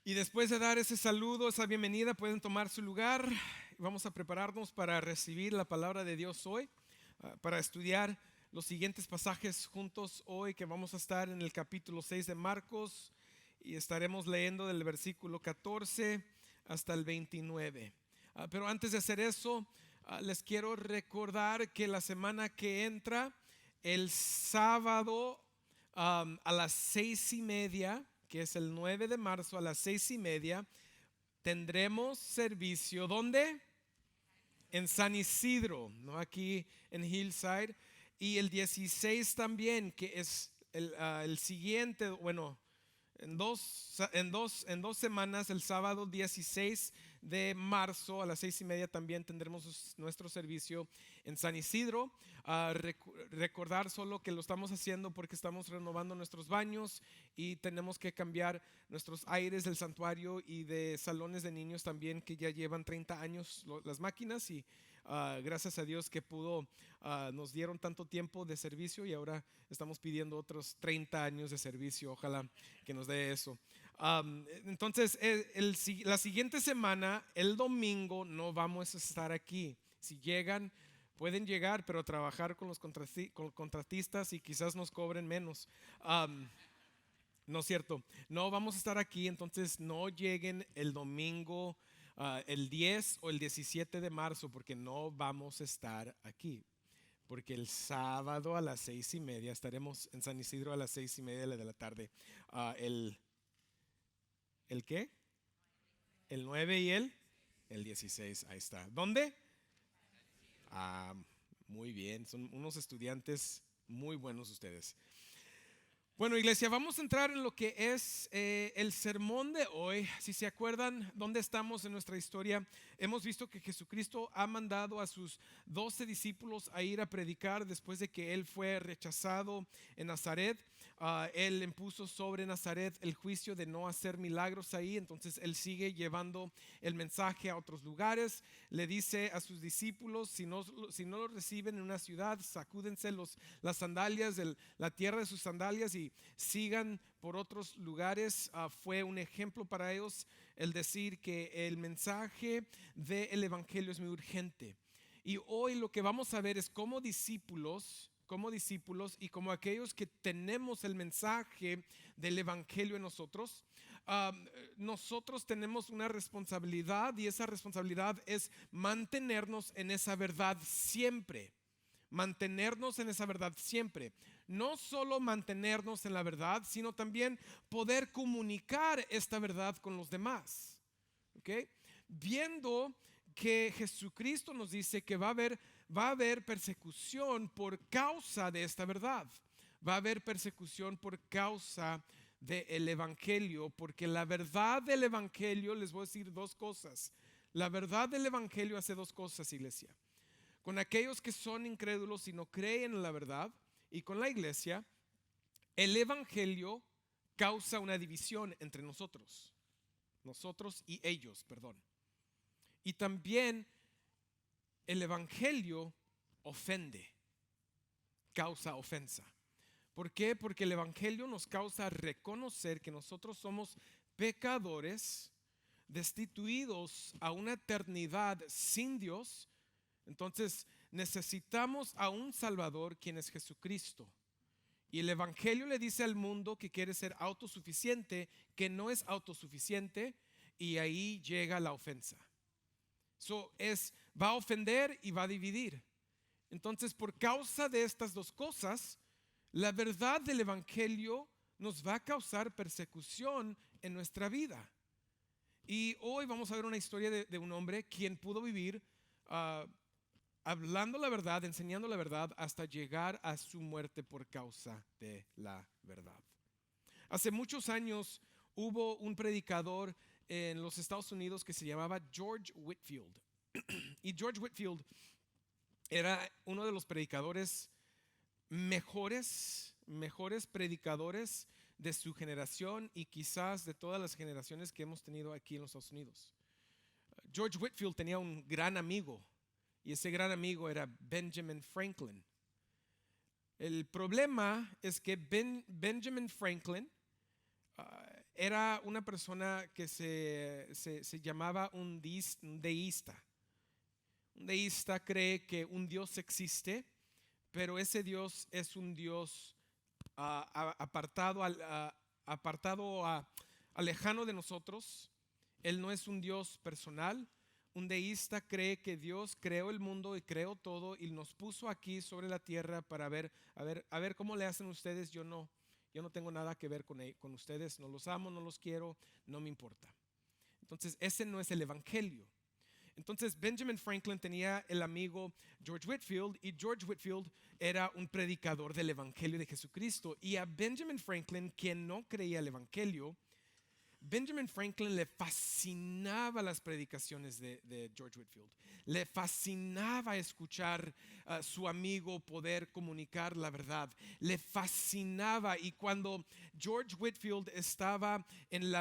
Y después de dar ese saludo, esa bienvenida, pueden tomar su lugar. Vamos a prepararnos para recibir la palabra de Dios hoy, para estudiar los siguientes pasajes juntos hoy, que vamos a estar en el capítulo 6 de Marcos y estaremos leyendo del versículo 14 hasta el 29. Pero antes de hacer eso, les quiero recordar que la semana que entra, el sábado a las 6:30, que es el 9 de marzo a las 6:30, tendremos servicio. ¿Dónde? En San Isidro, ¿no? Aquí en Hillside. Y el 16 también, que es el siguiente, bueno, en dos semanas, el sábado 16 de marzo a las 6:30 también tendremos nuestro servicio en San Isidro. Recordar solo que lo estamos haciendo porque estamos renovando nuestros baños y tenemos que cambiar nuestros aires del santuario y de salones de niños también, que ya llevan 30 años las máquinas, y gracias a Dios que nos dieron tanto tiempo de servicio y ahora estamos pidiendo otros 30 años de servicio. Ojalá que nos dé eso. Entonces, la siguiente semana, el domingo, no vamos a estar aquí. Si llegan, pueden llegar, pero trabajar con los contratistas y quizás nos cobren menos. No es cierto, no vamos a estar aquí, entonces no lleguen el domingo, el 10 o el 17 de marzo, porque no vamos a estar aquí. Porque el sábado a las 6:30 estaremos en San Isidro a las 6:30 de la tarde. ¿El qué? El 9 y el 16, ahí está. ¿Dónde? Ah, muy bien, son unos estudiantes muy buenos ustedes. Bueno, iglesia, vamos a entrar en lo que es el sermón de hoy. Si se acuerdan dónde estamos en nuestra historia, hemos visto que Jesucristo ha mandado a sus 12 discípulos a ir a predicar después de que Él fue rechazado en Nazaret. Él impuso sobre Nazaret el juicio de no hacer milagros ahí, entonces Él sigue llevando el mensaje a otros lugares. Le dice a sus discípulos: si no lo reciben en una ciudad, sacúdense las sandalias de la tierra de sus sandalias y sigan por otros lugares. Fue un ejemplo para ellos el decir que el mensaje del evangelio es muy urgente. Y hoy lo que vamos a ver es como discípulos y como aquellos que tenemos el mensaje del evangelio en nosotros, nosotros tenemos una responsabilidad, y esa responsabilidad es mantenernos en esa verdad siempre. Mantenernos en esa verdad siempre. No solo mantenernos en la verdad, sino también poder comunicar esta verdad con los demás. ¿Okay? Viendo que Jesucristo nos dice que va a haber persecución por causa de esta verdad. Va a haber persecución por causa del evangelio, porque la verdad del evangelio, les voy a decir dos cosas. La verdad del evangelio hace dos cosas, iglesia. Con aquellos que son incrédulos y no creen en la verdad, y con la iglesia, el evangelio causa una división entre nosotros y ellos, perdón. Y también el evangelio ofende, causa ofensa. ¿Por qué? Porque el evangelio nos causa reconocer que nosotros somos pecadores, destituidos a una eternidad sin Dios. Entonces necesitamos a un Salvador, quien es Jesucristo. Y el evangelio le dice al mundo que quiere ser autosuficiente, que no es autosuficiente, y ahí llega la ofensa. Va a ofender y va a dividir. Entonces, por causa de estas dos cosas, la verdad del evangelio nos va a causar persecución en nuestra vida. Y hoy vamos a ver una historia de un hombre quien pudo vivir hablando la verdad, enseñando la verdad, hasta llegar a su muerte por causa de la verdad. Hace muchos años hubo un predicador en los Estados Unidos que se llamaba George Whitefield. Y George Whitefield era uno de los predicadores mejores predicadores de su generación, y quizás de todas las generaciones que hemos tenido aquí en los Estados Unidos. George Whitefield tenía un gran amigo, y ese gran amigo era Benjamin Franklin. El problema es que Benjamin Franklin era una persona que se llamaba un deísta. Un deísta cree que un Dios existe, pero ese Dios es un Dios apartado, lejano de nosotros. Él no es un Dios personal. Un deísta cree que Dios creó el mundo y creó todo y nos puso aquí sobre la tierra para ver, a ver cómo le hacen ustedes. Yo no tengo nada que ver con ustedes. No los amo, no los quiero, no me importa. Entonces, ese no es el evangelio. Entonces Benjamin Franklin tenía el amigo George Whitefield, y George Whitefield era un predicador del evangelio de Jesucristo. Y a Benjamin Franklin, quien no creía el evangelio, Benjamin Franklin le fascinaba las predicaciones de George Whitefield. Le fascinaba escuchar a su amigo poder comunicar la verdad. Le fascinaba. Y cuando George Whitefield estaba en la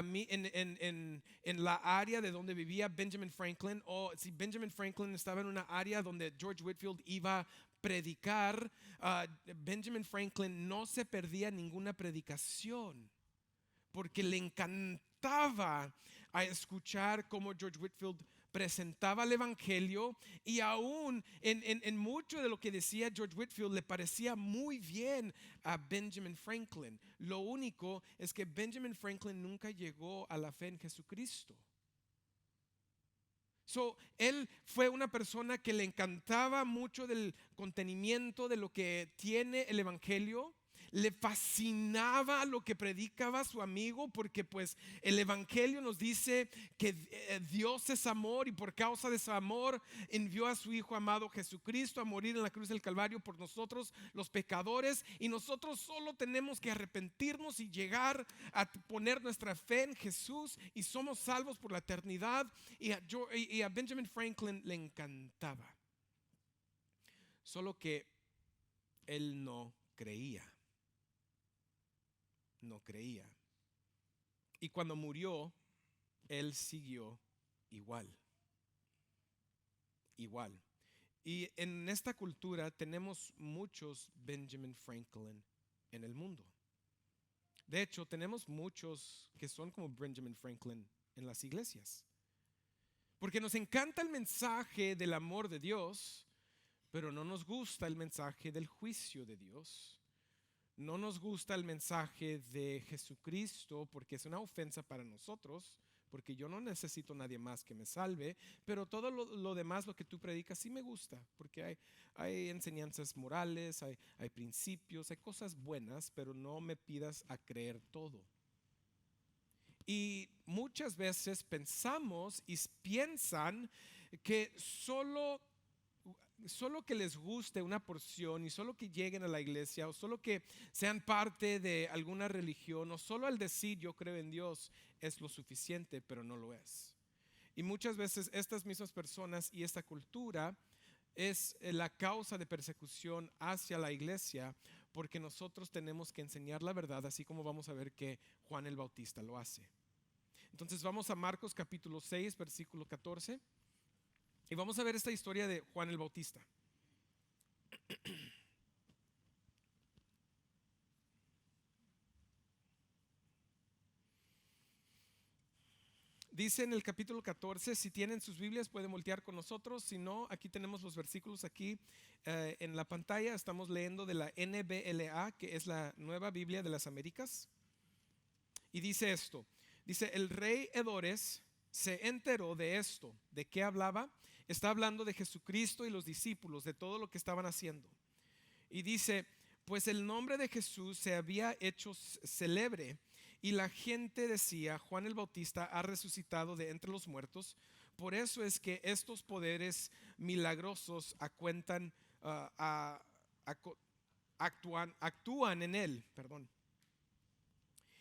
área de donde vivía Benjamin Franklin, o si Benjamin Franklin estaba en una área donde George Whitefield iba a predicar, Benjamin Franklin no se perdía ninguna predicación, porque le encantaba a escuchar cómo George Whitefield presentaba el evangelio. Y aún en mucho de lo que decía George Whitefield le parecía muy bien a Benjamin Franklin. Lo único es que Benjamin Franklin nunca llegó a la fe en Jesucristo. Él fue una persona que le encantaba mucho del contenimiento de lo que tiene el evangelio. Le fascinaba lo que predicaba su amigo, porque pues el evangelio nos dice que Dios es amor, y por causa de ese amor envió a su Hijo amado Jesucristo a morir en la cruz del Calvario por nosotros los pecadores, y nosotros solo tenemos que arrepentirnos y llegar a poner nuestra fe en Jesús y somos salvos por la eternidad. Y a Benjamin Franklin le encantaba, solo que él no creía. Y cuando murió, él siguió igual. Y en esta cultura tenemos muchos Benjamin Franklin en el mundo. De hecho, tenemos muchos que son como Benjamin Franklin en las iglesias, porque nos encanta el mensaje del amor de Dios, pero no nos gusta el mensaje del juicio de Dios. No nos gusta el mensaje de Jesucristo, porque es una ofensa para nosotros, porque yo no necesito a nadie más que me salve. Pero todo lo demás, lo que tú predicas, sí me gusta, porque hay enseñanzas morales, hay principios, hay cosas buenas, pero no me pidas a creer todo. Y muchas veces pensamos y piensan que solo que les guste una porción, y solo que lleguen a la iglesia, o solo que sean parte de alguna religión, o solo al decir yo creo en Dios es lo suficiente, pero no lo es. Y muchas veces estas mismas personas y esta cultura es la causa de persecución hacia la iglesia, porque nosotros tenemos que enseñar la verdad, así como vamos a ver que Juan el Bautista lo hace. Entonces vamos a Marcos capítulo 6, versículo 14. Y vamos a ver esta historia de Juan el Bautista. Dice en el capítulo 14, si tienen sus Biblias pueden voltear con nosotros. Si no, aquí tenemos los versículos aquí en la pantalla. Estamos leyendo de la NBLA, que es la Nueva Biblia de las Américas. Y dice esto. Dice, el rey Herodes se enteró de esto. ¿De qué hablaba? Está hablando de Jesucristo y los discípulos, de todo lo que estaban haciendo. Y dice, pues el nombre de Jesús se había hecho célebre, y la gente decía, Juan el Bautista ha resucitado de entre los muertos. Por eso es que estos poderes milagrosos actúan en él.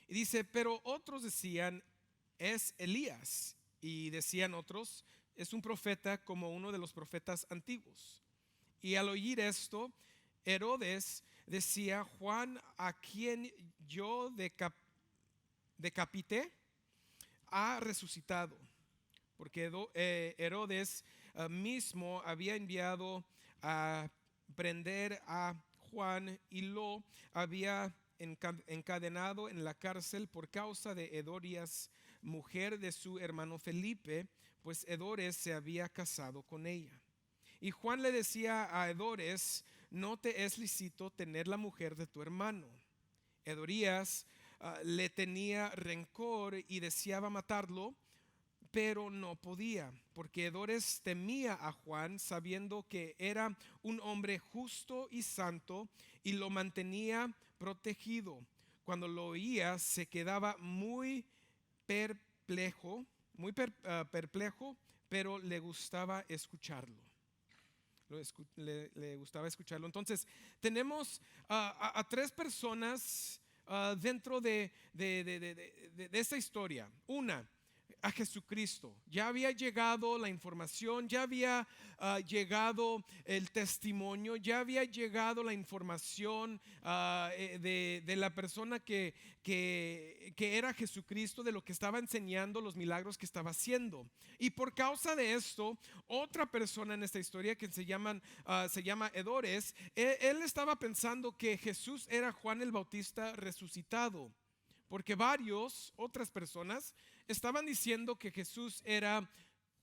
Y dice, pero otros decían, es Elías. Y decían otros, es un profeta como uno de los profetas antiguos. Y al oír esto, Herodes decía, Juan, a quien yo decapité, ha resucitado. Porque Herodes mismo había enviado a prender a Juan y lo había encadenado en la cárcel por causa de Herodías, mujer de su hermano Felipe, pues Herodes se había casado con ella. Y Juan le decía a Herodes: no te es lícito tener la mujer de tu hermano. Herodías le tenía rencor y deseaba matarlo, pero no podía, porque Herodes temía a Juan, sabiendo que era un hombre justo y santo, y lo mantenía protegido. Cuando lo oía, se quedaba muy perplejo, perplejo, pero le gustaba escucharlo. Le gustaba escucharlo. Entonces, tenemos a tres personas dentro de esta historia. Una, a Jesucristo. Ya había llegado la información, ya había llegado el testimonio, ya había llegado la información de la persona que era Jesucristo, de lo que estaba enseñando, los milagros que estaba haciendo. Y por causa de esto, otra persona en esta historia que se llama Herodes, él estaba pensando que Jesús era Juan el Bautista resucitado, porque otras personas estaban diciendo que Jesús era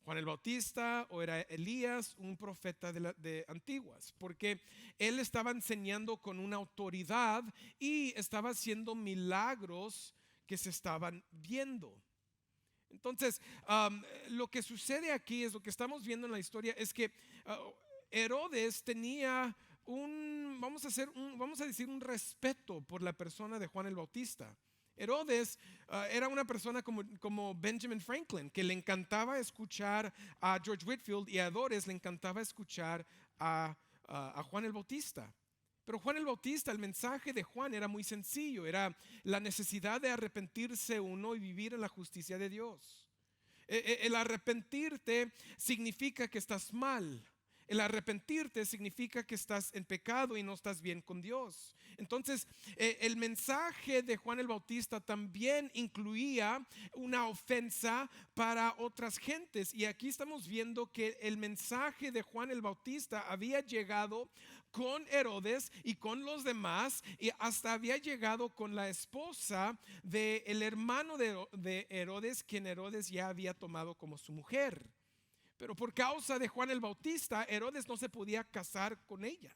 Juan el Bautista o era Elías, un profeta de antiguas, porque él estaba enseñando con una autoridad y estaba haciendo milagros que se estaban viendo. Entonces, lo que sucede aquí es lo que estamos viendo en la historia, es que Herodes tenía vamos a decir, un respeto por la persona de Juan el Bautista. Herodes era una persona como Benjamin Franklin, que le encantaba escuchar a George Whitefield, y a Herodes le encantaba escuchar a Juan el Bautista. Pero Juan el Bautista, el mensaje de Juan era muy sencillo, era la necesidad de arrepentirse uno y vivir en la justicia de Dios. El arrepentirte significa que estás mal. El arrepentirte significa que estás en pecado y no estás bien con Dios. Entonces, el mensaje de Juan el Bautista también incluía una ofensa para otras gentes. Y aquí estamos viendo que el mensaje de Juan el Bautista había llegado con Herodes y con los demás, y hasta había llegado con la esposa del hermano de Herodes, quien Herodes ya había tomado como su mujer. Pero por causa de Juan el Bautista, Herodes no se podía casar con ella,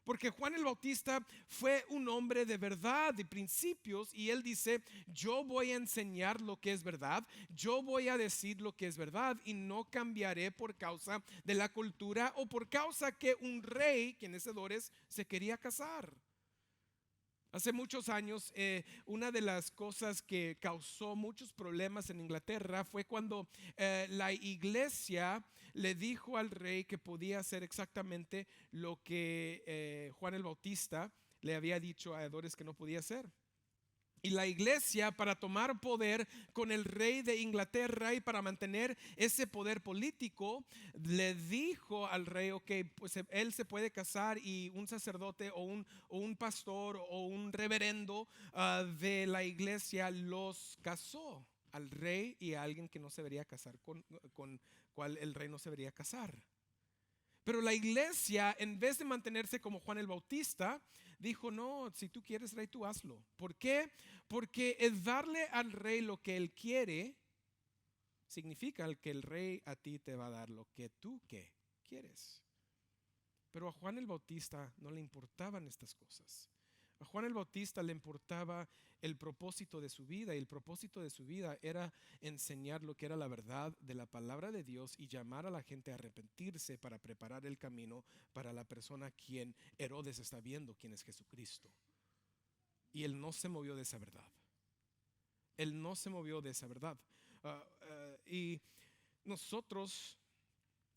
porque Juan el Bautista fue un hombre de verdad, de principios, y él dice: yo voy a enseñar lo que es verdad, yo voy a decir lo que es verdad, y no cambiaré por causa de la cultura o por causa que un rey, quien es Herodes, se quería casar. Hace muchos años, una de las cosas que causó muchos problemas en Inglaterra fue cuando la iglesia le dijo al rey que podía hacer exactamente lo que Juan el Bautista le había dicho a Herodes que no podía hacer. Y la iglesia, para tomar poder con el rey de Inglaterra y para mantener ese poder político, le dijo al rey: ok, pues él se puede casar, y un sacerdote o un pastor o un reverendo de la iglesia los casó al rey y a alguien que no se debería casar, con cual el rey no se debería casar. Pero la iglesia, en vez de mantenerse como Juan el Bautista, dijo: no, si tú quieres, rey, tú hazlo. ¿Por qué? Porque el darle al rey lo que él quiere significa que el rey a ti te va a dar lo que tú quieres. Pero a Juan el Bautista no le importaban estas cosas. A Juan el Bautista le importaba el propósito de su vida, y el propósito de su vida era enseñar lo que era la verdad de la palabra de Dios y llamar a la gente a arrepentirse para preparar el camino para la persona quien Herodes está viendo, quien es Jesucristo. Y él no se movió de esa verdad. Él no se movió de esa verdad. Y nosotros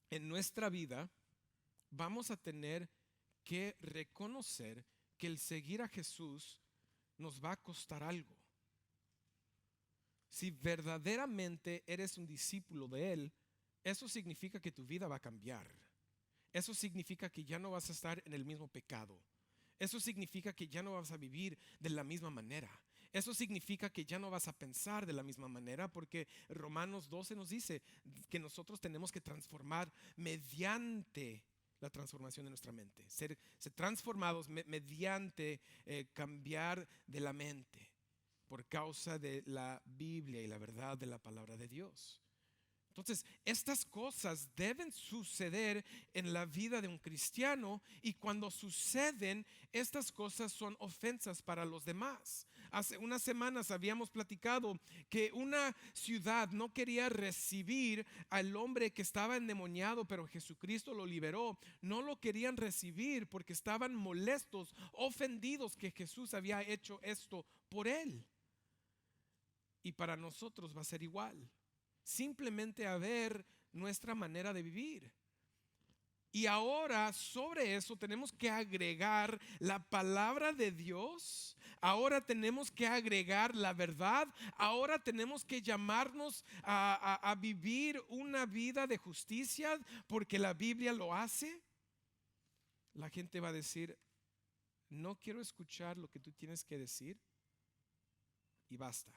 en nuestra vida vamos a tener que reconocer que el seguir a Jesús nos va a costar algo. Si verdaderamente eres un discípulo de Él, eso significa que tu vida va a cambiar. Eso significa que ya no vas a estar en el mismo pecado. Eso significa que ya no vas a vivir de la misma manera. Eso significa que ya no vas a pensar de la misma manera, porque Romanos 12 nos dice que nosotros tenemos que transformar mediante la transformación de nuestra mente, ser transformados mediante cambiar de la mente por causa de la Biblia y la verdad de la palabra de Dios. Entonces, estas cosas deben suceder en la vida de un cristiano, y cuando suceden, estas cosas son ofensas para los demás. Hace unas semanas habíamos platicado que una ciudad no quería recibir al hombre que estaba endemoniado, pero Jesucristo lo liberó. No lo querían recibir porque estaban molestos, ofendidos que Jesús había hecho esto por él. Y para nosotros va a ser igual. Simplemente a ver nuestra manera de vivir. Y ahora sobre eso tenemos que agregar la palabra de Dios. Ahora tenemos que agregar la verdad. Ahora tenemos que llamarnos a vivir una vida de justicia porque la Biblia lo hace. La gente va a decir: no quiero escuchar lo que tú tienes que decir, y basta.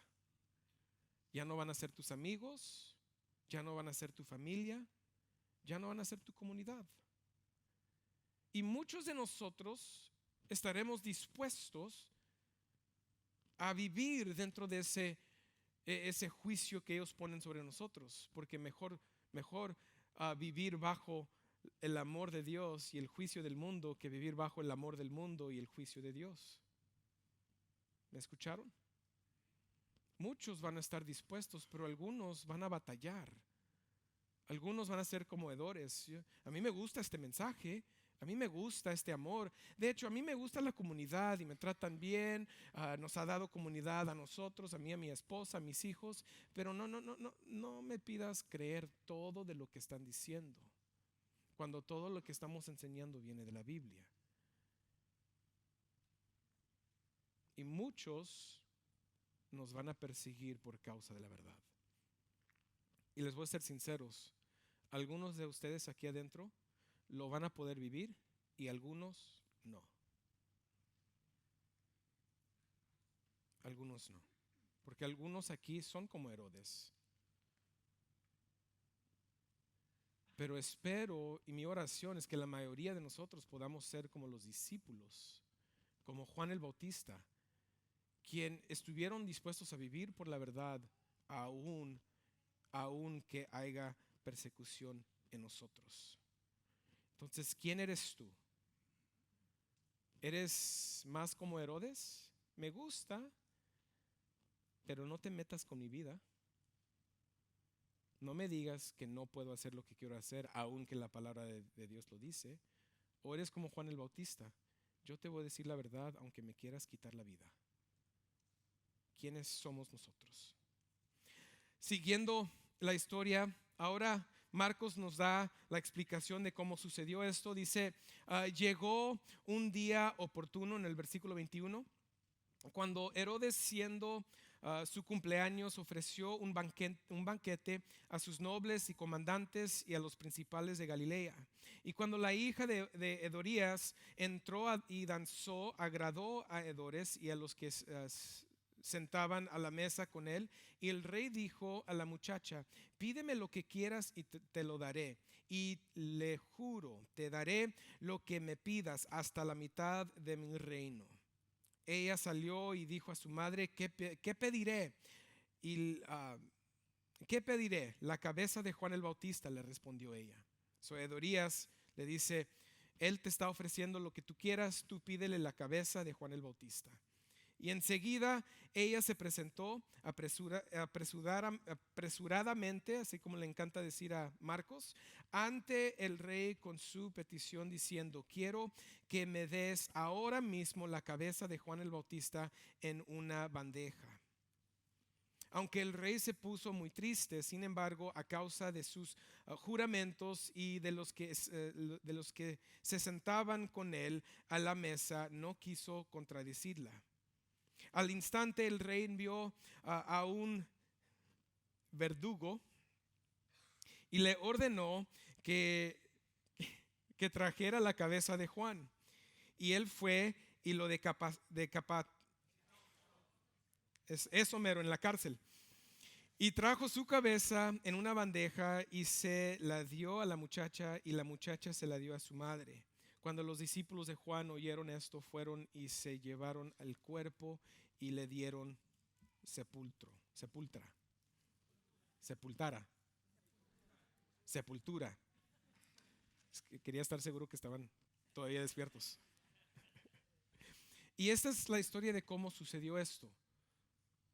Ya no van a ser tus amigos, ya no van a ser tu familia, ya no van a ser tu comunidad. Y muchos de nosotros estaremos dispuestos a vivir dentro de ese juicio que ellos ponen sobre nosotros, porque mejor vivir bajo el amor de Dios y el juicio del mundo que vivir bajo el amor del mundo y el juicio de Dios. ¿Me escucharon? Muchos van a estar dispuestos, pero algunos van a batallar. Algunos van a ser comedores. A mí me gusta este mensaje, a mí me gusta este amor. De hecho, a mí me gusta la comunidad y me tratan bien. Nos ha dado comunidad a nosotros, a mí, a mi esposa, a mis hijos. Pero no me pidas creer todo de lo que están diciendo, cuando todo lo que estamos enseñando viene de la Biblia. Y muchos nos van a perseguir por causa de la verdad. Y les voy a ser sinceros, algunos de ustedes aquí adentro lo van a poder vivir y algunos no. Algunos no. Porque algunos aquí son como Herodes. Pero espero, y mi oración es que la mayoría de nosotros podamos ser como los discípulos, como Juan el Bautista, quien estuvieron dispuestos a vivir por la verdad aún que haya persecución en nosotros. Entonces, ¿quién eres tú? ¿Eres más como Herodes? Me gusta, pero no te metas con mi vida. No me digas que no puedo hacer lo que quiero hacer, aunque la palabra de Dios lo dice. ¿O eres como Juan el Bautista? Yo te voy a decir la verdad, aunque me quieras quitar la vida. ¿Quiénes somos nosotros? Siguiendo la historia, ahora Marcos nos da la explicación de cómo sucedió esto. Dice, llegó un día oportuno en el versículo 21, cuando Herodes, siendo su cumpleaños, ofreció un banquete a sus nobles y comandantes y a los principales de Galilea. Y cuando la hija de Herodías entró y danzó, agradó a Herodes y a los que sentaban a la mesa con él. Y el rey dijo a la muchacha: pídeme lo que quieras y te lo daré. Y le juro, te daré lo que me pidas, hasta la mitad de mi reino. Ella salió y dijo a su madre: ¿qué pediré? Y ¿qué pediré? La cabeza de Juan el Bautista, le respondió ella. Herodías le dice: él te está ofreciendo lo que tú quieras, tú pídele la cabeza de Juan el Bautista. Y enseguida ella se presentó apresuradamente, así como le encanta decir a Marcos, ante el rey con su petición, diciendo: quiero que me des ahora mismo la cabeza de Juan el Bautista en una bandeja. Aunque el rey se puso muy triste, sin embargo, a causa de sus juramentos y de los que se sentaban con él a la mesa, no quiso contradecirla. Al instante el rey envió a un verdugo y le ordenó que trajera la cabeza de Juan. Y él fue y lo eso mero, en la cárcel. Y trajo su cabeza en una bandeja y se la dio a la muchacha y la muchacha se la dio a su madre. Cuando los discípulos de Juan oyeron esto, fueron y se llevaron el cuerpo y le dieron sepultura. Quería estar seguro que estaban todavía despiertos. Y esta es la historia de cómo sucedió esto.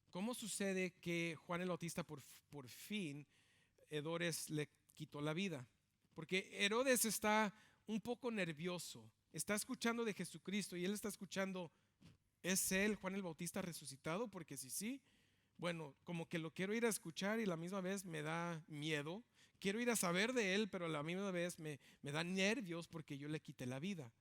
¿Cómo sucede que Juan el Bautista por fin Herodes le quitó la vida? Porque Herodes está un poco nervioso, está escuchando de Jesucristo y él está escuchando, ¿es él Juan el Bautista resucitado? Porque si sí, bueno, como que lo quiero ir a escuchar y a la misma vez me da miedo. Quiero ir a saber de él, pero a la misma vez me da nervios porque yo le quité la vida.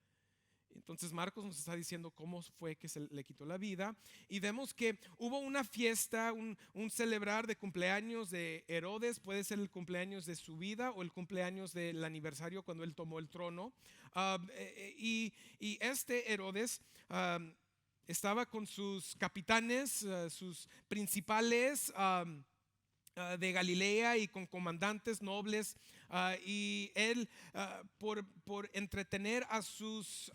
Entonces Marcos nos está diciendo cómo fue que se le quitó la vida y vemos que hubo una fiesta, un celebrar de cumpleaños de Herodes. Puede ser el cumpleaños de su vida o el cumpleaños del aniversario cuando él tomó el trono. Y este Herodes estaba con sus capitanes, sus principales de Galilea y con comandantes nobles, y él por entretener a sus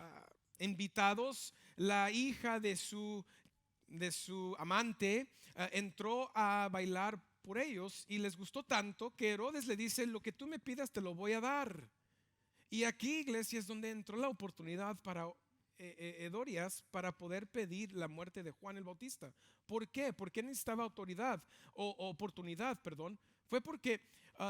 invitados, la hija de su amante entró a bailar por ellos y les gustó tanto que Herodes le dice: lo que tú me pidas te lo voy a dar. Y aquí, iglesia, es donde entró la oportunidad para Herodes para poder pedir la muerte de Juan el Bautista. ¿Por qué? ¿Por qué necesitaba oportunidad, perdón? Fue porque,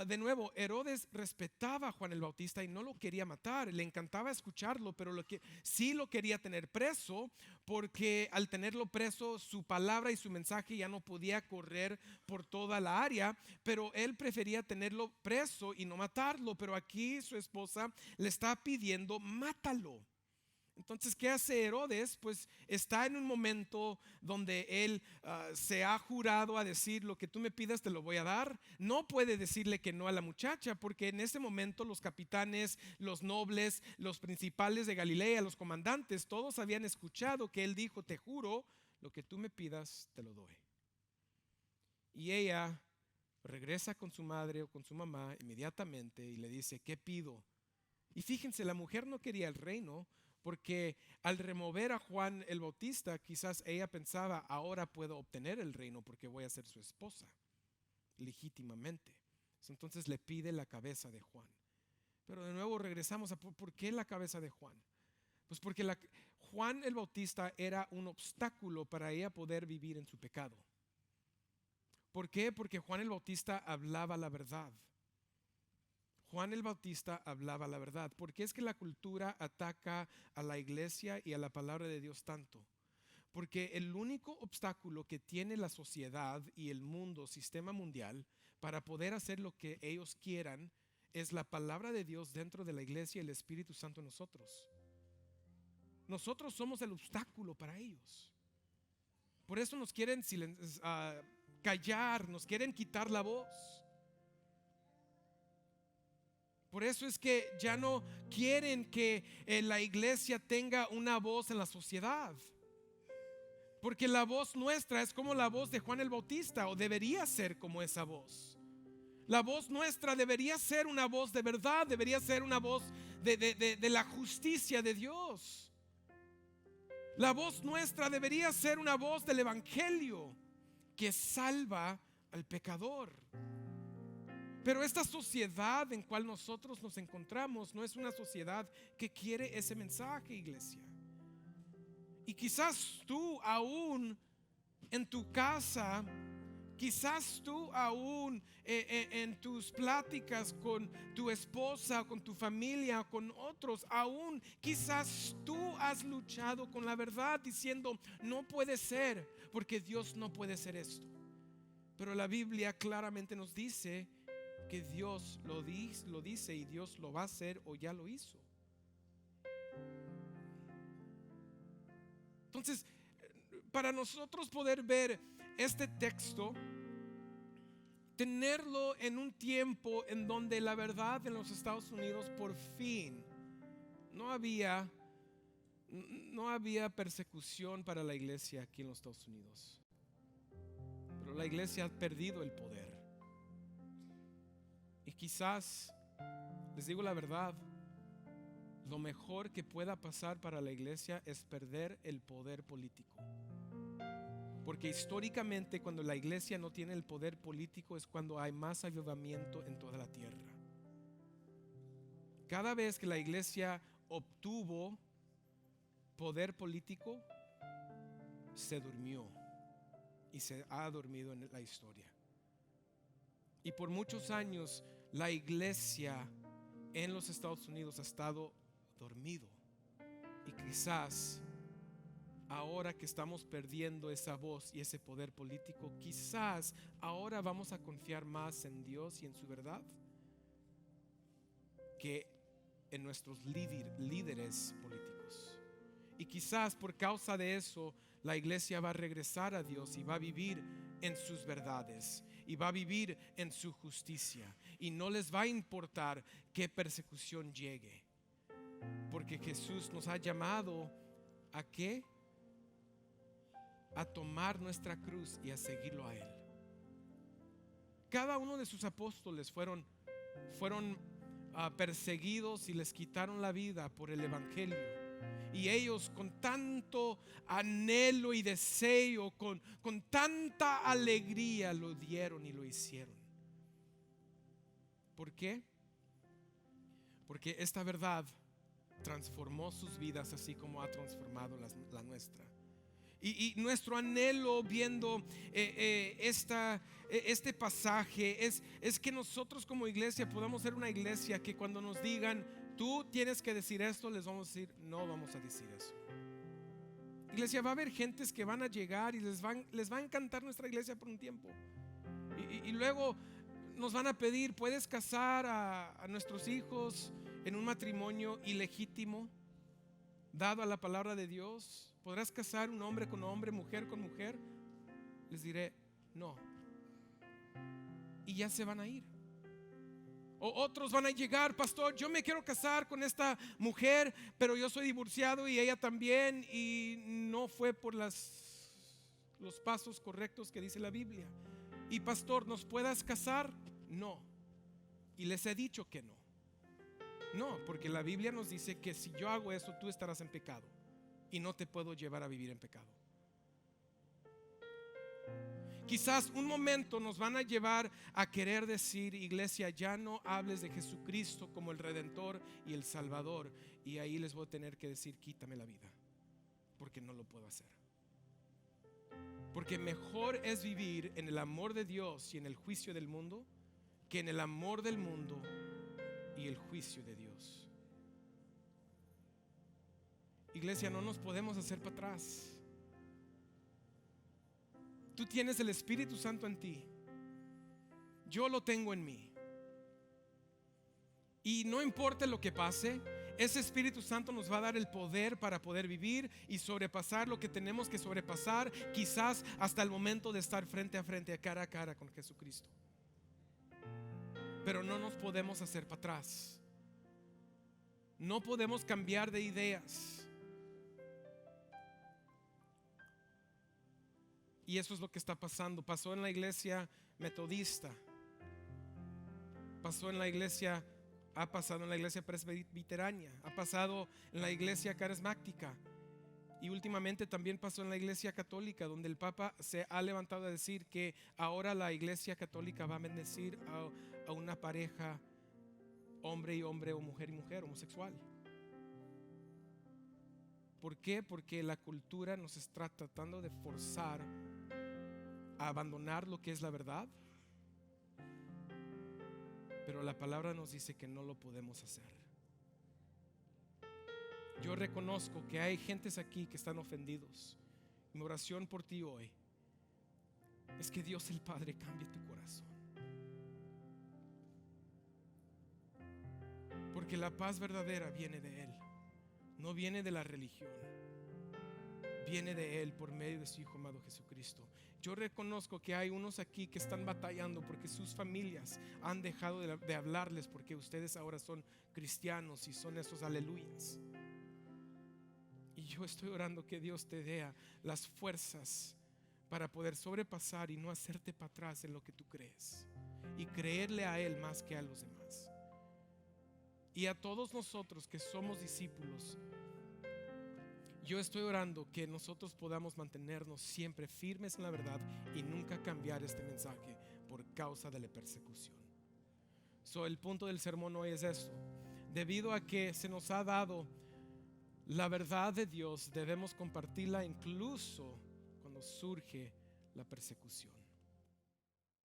de nuevo, Herodes respetaba a Juan el Bautista y no lo quería matar. Le encantaba escucharlo, pero sí lo quería tener preso, porque al tenerlo preso, su palabra y su mensaje ya no podía correr por toda la área. Pero él prefería tenerlo preso y no matarlo. Pero aquí su esposa le está pidiendo: mátalo. Entonces, ¿qué hace Herodes? Pues está en un momento donde él se ha jurado a decir: lo que tú me pidas te lo voy a dar. No puede decirle que no a la muchacha, porque en ese momento los capitanes, los nobles, los principales de Galilea, los comandantes, todos habían escuchado que él dijo: te juro, lo que tú me pidas te lo doy. Y ella regresa con su madre o con su mamá inmediatamente y le dice: ¿qué pido? Y fíjense, la mujer no quería el reino, porque al remover a Juan el Bautista, quizás ella pensaba: ahora puedo obtener el reino porque voy a ser su esposa legítimamente. Entonces le pide la cabeza de Juan. Pero de nuevo regresamos a ¿por qué la cabeza de Juan? Pues porque Juan el Bautista era un obstáculo para ella poder vivir en su pecado. ¿Por qué? Porque Juan el Bautista hablaba la verdad. Juan el Bautista hablaba la verdad. ¿Por qué es que la cultura ataca a la iglesia y a la palabra de Dios tanto? Porque el único obstáculo que tiene la sociedad y el mundo, sistema mundial, para poder hacer lo que ellos quieran, es la palabra de Dios dentro de la iglesia y el Espíritu Santo en nosotros. Nosotros somos el obstáculo para ellos. Por eso nos quieren callar, nos quieren quitar la voz. Por eso es que ya no quieren que la iglesia tenga una voz en la sociedad. Porque la voz nuestra es como la voz de Juan el Bautista, o debería ser como esa voz. La voz nuestra debería ser una voz de verdad, debería ser una voz de la justicia de Dios. La voz nuestra debería ser una voz del evangelio que salva al pecador. Pero esta sociedad en cual nosotros nos encontramos no es una sociedad que quiere ese mensaje, iglesia. Y quizás tú aún en tu casa, quizás tú aún en tus pláticas con tu esposa, con tu familia, con otros, aún quizás tú has luchado con la verdad diciendo: no puede ser, porque Dios no puede ser esto. Pero la Biblia claramente nos dice que Dios lo dice y Dios lo va a hacer o ya lo hizo. Entonces, para nosotros poder ver este texto, tenerlo en un tiempo en donde la verdad en los Estados Unidos por fin no había persecución para la iglesia aquí en los Estados Unidos, pero la iglesia ha perdido el poder. Y quizás, les digo la verdad, lo mejor que pueda pasar para la iglesia es perder el poder político. Porque históricamente, cuando la iglesia no tiene el poder político, es cuando hay más avivamiento en toda la tierra. Cada vez que la iglesia obtuvo poder político, se durmió y se ha dormido en la historia. Y por muchos años la iglesia en los Estados Unidos ha estado dormido. Y quizás ahora que estamos perdiendo esa voz y ese poder político, quizás ahora vamos a confiar más en Dios y en su verdad que en nuestros líderes políticos. Y quizás por causa de eso la iglesia va a regresar a Dios y va a vivir en sus verdades y va a vivir en su justicia, y no les va a importar qué persecución llegue, porque Jesús nos ha llamado ¿a qué? A tomar nuestra cruz y a seguirlo a Él. Cada uno de sus apóstoles fueron perseguidos y les quitaron la vida por el evangelio, y ellos con tanto anhelo y deseo, con tanta alegría lo dieron y lo hicieron. ¿Por qué? Porque esta verdad transformó sus vidas, así como ha transformado la nuestra. Y nuestro anhelo viendo este pasaje es que nosotros como iglesia podamos ser una iglesia que cuando nos digan tú tienes que decir esto, les vamos a decir no vamos a decir eso. Iglesia, va a haber gentes que van a llegar y les va a encantar nuestra iglesia por un tiempo, y luego nos van a pedir, ¿puedes casar a nuestros hijos en un matrimonio ilegítimo dado a la palabra de Dios? ¿Podrás casar un hombre con hombre, mujer con mujer? Les diré no, y ya se van a ir. O otros van a llegar, pastor, yo me quiero casar con esta mujer, pero yo soy divorciado y ella también, y no fue por los pasos correctos que dice la Biblia. Y pastor, ¿nos puedas casar? No. Y les he dicho que no. No, porque la Biblia nos dice que si yo hago eso, tú estarás en pecado y no te puedo llevar a vivir en pecado. Quizás un momento nos van a llevar a querer decir, iglesia, ya no hables de Jesucristo como el Redentor y el Salvador, y ahí les voy a tener que decir, quítame la vida, porque no lo puedo hacer. Porque mejor es vivir en el amor de Dios y en el juicio del mundo, que en el amor del mundo y el juicio de Dios. Iglesia, no nos podemos hacer para atrás. Tú tienes el Espíritu Santo en ti, yo lo tengo en mí, y no importa lo que pase, ese Espíritu Santo nos va a dar el poder para poder vivir y sobrepasar lo que tenemos que sobrepasar, quizás hasta el momento de estar frente a frente, cara a cara con Jesucristo. Pero no nos podemos hacer para atrás. No podemos cambiar de ideas. Y eso es lo que está pasando. Pasó en la iglesia metodista, pasó en la iglesia, ha pasado en la iglesia presbiteránea, ha pasado en la iglesia carismática, y últimamente también pasó en la iglesia católica, donde el Papa se ha levantado a decir que ahora la iglesia católica va a bendecir a una pareja, hombre y hombre, o mujer y mujer, homosexual. ¿Por qué? Porque la cultura nos está tratando de forzar a abandonar lo que es la verdad, pero la palabra nos dice que no lo podemos hacer. Yo reconozco que hay gentes aquí que están ofendidos. Mi oración por ti hoy es que Dios el Padre cambie tu corazón, porque la paz verdadera viene de Él, no viene de la religión, viene de Él por medio de su Hijo amado Jesucristo. Yo reconozco que hay unos aquí que están batallando porque sus familias han dejado de hablarles, porque ustedes ahora son cristianos y son esos aleluyas. Y yo estoy orando que Dios te dé las fuerzas para poder sobrepasar y no hacerte para atrás en lo que tú crees. y creerle a Él más que a los demás. Y a todos nosotros que somos discípulos, yo estoy orando que nosotros podamos mantenernos siempre firmes en la verdad y nunca cambiar este mensaje por causa de la persecución. El punto del sermón hoy es esto: debido a que se nos ha dado la verdad de Dios, debemos compartirla incluso cuando surge la persecución.